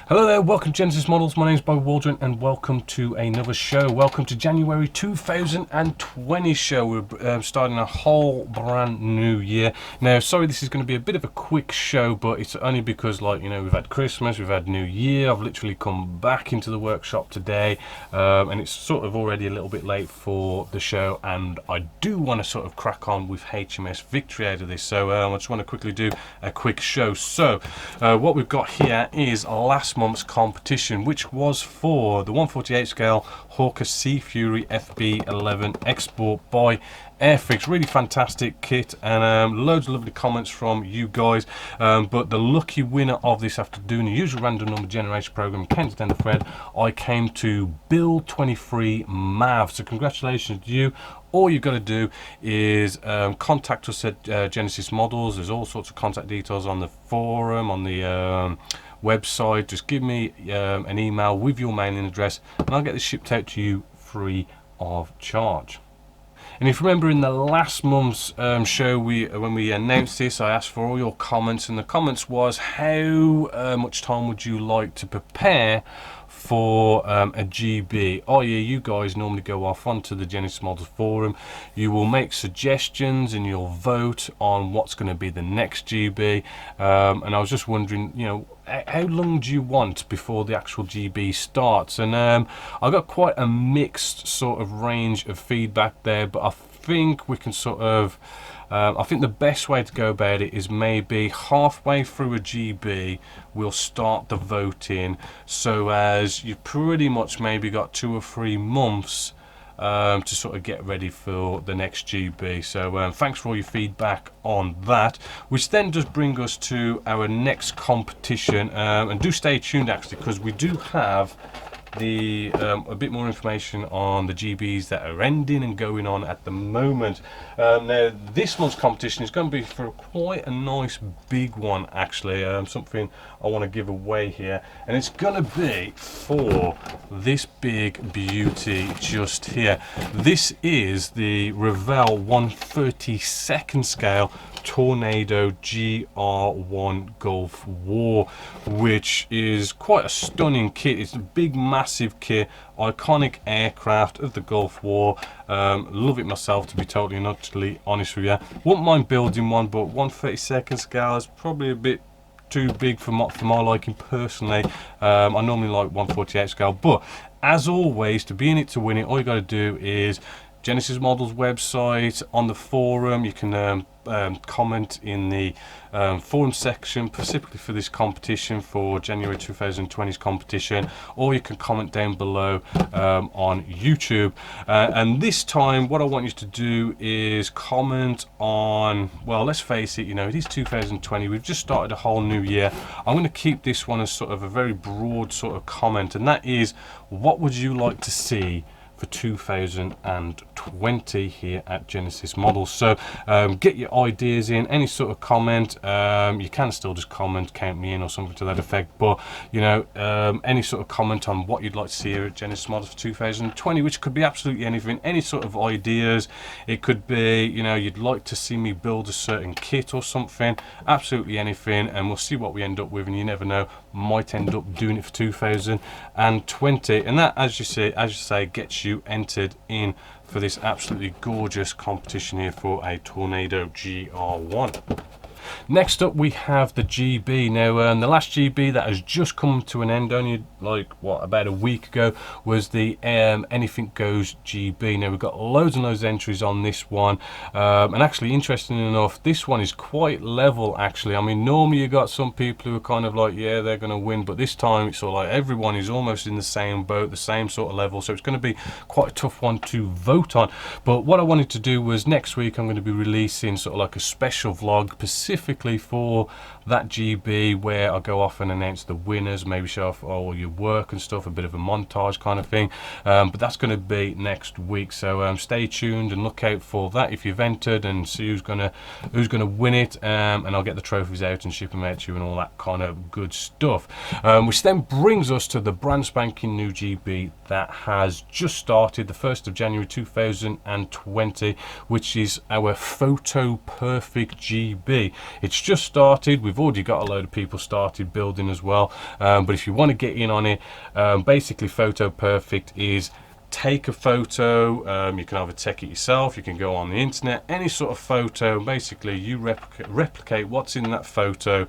Hello there, welcome to Genesis Models. My name is Bob Waldron and welcome to another show. Welcome to January 2020 show. We're starting a whole brand new year. Now, sorry this is going to be a bit of a quick show, but it's only because, like, you know, we've had Christmas, we've had New Year. I've literally come back into the workshop today, and it's sort of already a little bit late for the show, and I do want to sort of crack on with HMS Victory out of this. So I just want to quickly do a quick show. So what we've got here is last month's competition, which was for the 148 scale Hawker Sea Fury FB11 export by Airfix. Really fantastic kit, and loads of lovely comments from you guys, but the lucky winner of this, after doing the usual random number generation program, Kensington the thread, I came to Bill 23 Mav. So congratulations to you. All you've got to do is contact us at Genesis Models. There's all sorts of contact details on the forum, on the website. Just give me an email with your mailing address and I'll get this shipped out to you free of charge. And if you remember, in the last month's show, when we announced this, I asked for all your comments, and the comments was, how much time would you like to prepare for a GB? Oh yeah, you guys normally go off onto the Genesis Models forum, you will make suggestions and you'll vote on what's going to be the next GB, and I was just wondering, you know, how long do you want before the actual GB starts? And I got quite a mixed sort of range of feedback there, but I think we can sort of I think the best way to go about it is maybe halfway through a GB we'll start the voting, so as you've pretty much maybe got 2 or 3 months to sort of get ready for the next GB. So thanks for all your feedback on that, which then does bring us to our next competition, and do stay tuned actually, because we do have the a bit more information on the GBs that are ending and going on at the moment. Now this month's competition is going to be for quite a nice big one actually, something I want to give away here, and it's going to be for this big beauty just here. This is the Revell 132nd scale Tornado GR1 Gulf War, which is quite a stunning kit. It's a big massive kit, iconic aircraft of the Gulf War. Love it myself, to be totally and utterly honest with you. Wouldn't mind building one, but 132nd scale is probably a bit too big for my liking personally. I normally like 148 scale, but as always, to be in it to win it, all you got to do is Genesis Models website, on the forum. You can comment in the forum section specifically for this competition, for January 2020's competition, or you can comment down below on YouTube, and this time what I want you to do is comment on, well, let's face it, you know, it is 2020, we've just started a whole new year. I'm going to keep this one as sort of a very broad sort of comment, and that is, what would you like to see for 2020 here at Genesis Models? So get your ideas in, any sort of comment. You can still just comment, count me in or something to that effect, but you know, any sort of comment on what you'd like to see here at Genesis Models for 2020, which could be absolutely anything, any sort of ideas. It could be, you know, you'd like to see me build a certain kit or something, absolutely anything, and we'll see what we end up with, and you never know, might end up doing it for 2020, and that, as you say, gets you entered in for this absolutely gorgeous competition here for a Tornado GR1. Next up we have the GB. Now the last GB that has just come to an end, only like what, about a week ago, was the Anything Goes GB. Now we've got loads and loads of entries on this one, and actually, interestingly enough, this one is quite level actually. I mean, normally you got some people who are kind of like, yeah, they're going to win, but this time it's sort of like everyone is almost in the same boat, the same sort of level, so it's going to be quite a tough one to vote on. But what I wanted to do was, next week I'm going to be releasing sort of like a special vlog specifically for that GB, where I go off and announce the winners, maybe show off all your work and stuff, a bit of a montage kind of thing, but that's going to be next week, so stay tuned and look out for that if you've entered, and see who's gonna win it, and I'll get the trophies out and ship them out to you and all that kind of good stuff, which then brings us to the brand spanking new GB that has just started, the 1st of January 2020, which is our Photo Perfect GB. It's just started. We've already got a load of people started building as well, but if you want to get in on it, basically Photo Perfect is take a photo. You can either take it yourself, you can go on the internet, any sort of photo. Basically you replicate what's in that photo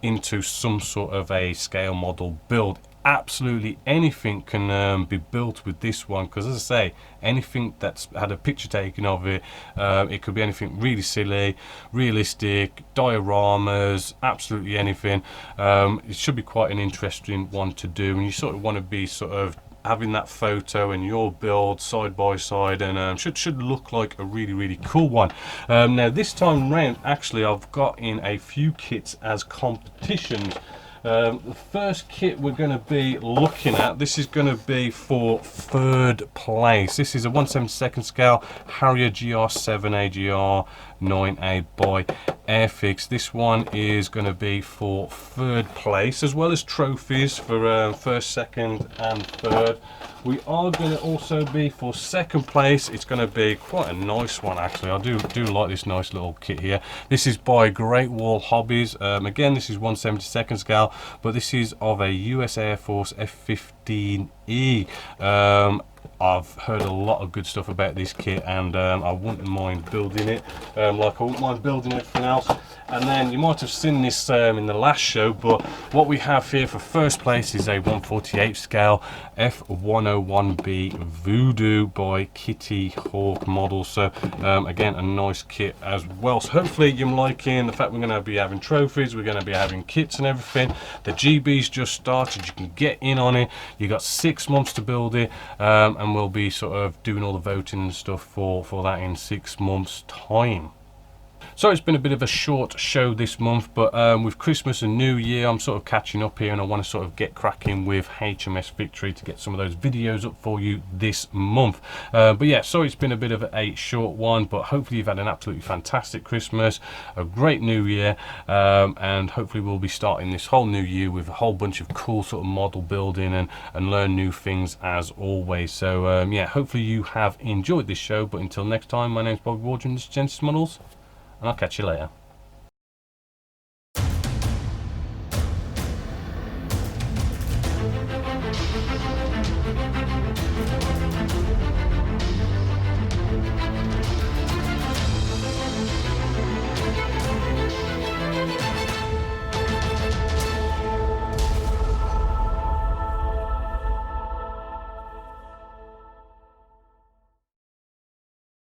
into some sort of a scale model build. Absolutely anything can be built with this one, because as I say, anything that's had a picture taken of it, it could be anything really silly, realistic, dioramas, absolutely anything. It should be quite an interesting one to do, and you sort of want to be sort of having that photo and your build side by side, and should look like a really cool one. Now this time round, actually I've got in a few kits as competitions. The first kit we're going to be looking at, this is going to be for third place. This is a 1/72 scale Harrier GR7 AGR 9A by Airfix. This one is going to be for third place, as well as trophies for first, second and third. We are going to also be for second place. It's going to be quite a nice one, actually. I do like this nice little kit here. This is by Great Wall Hobbies. Again, this is 1/72 scale, but this is of a US Air Force F-15E. I've heard a lot of good stuff about this kit, and I wouldn't mind building it, like I wouldn't mind building everything else. And then you might have seen this in the last show, but what we have here for first place is a 1/48 scale F101B Voodoo by Kitty Hawk model. So again, a nice kit as well. So hopefully you're liking the fact we're going to be having trophies, we're going to be having kits and everything. The GB's just started, you can get in on it. You got 6 months to build it, and we'll be sort of doing all the voting and stuff for that in 6 months time. So it's been a bit of a short show this month, but with Christmas and New Year, I'm sort of catching up here, and I want to sort of get cracking with HMS Victory to get some of those videos up for you this month. But yeah, so it's been a bit of a short one, but hopefully you've had an absolutely fantastic Christmas, a great New Year, and hopefully we'll be starting this whole new year with a whole bunch of cool sort of model building and learn new things as always. So yeah, hopefully you have enjoyed this show, but until next time, my name's Bobby Waldron, this is Genessis Models, and I'll catch you later.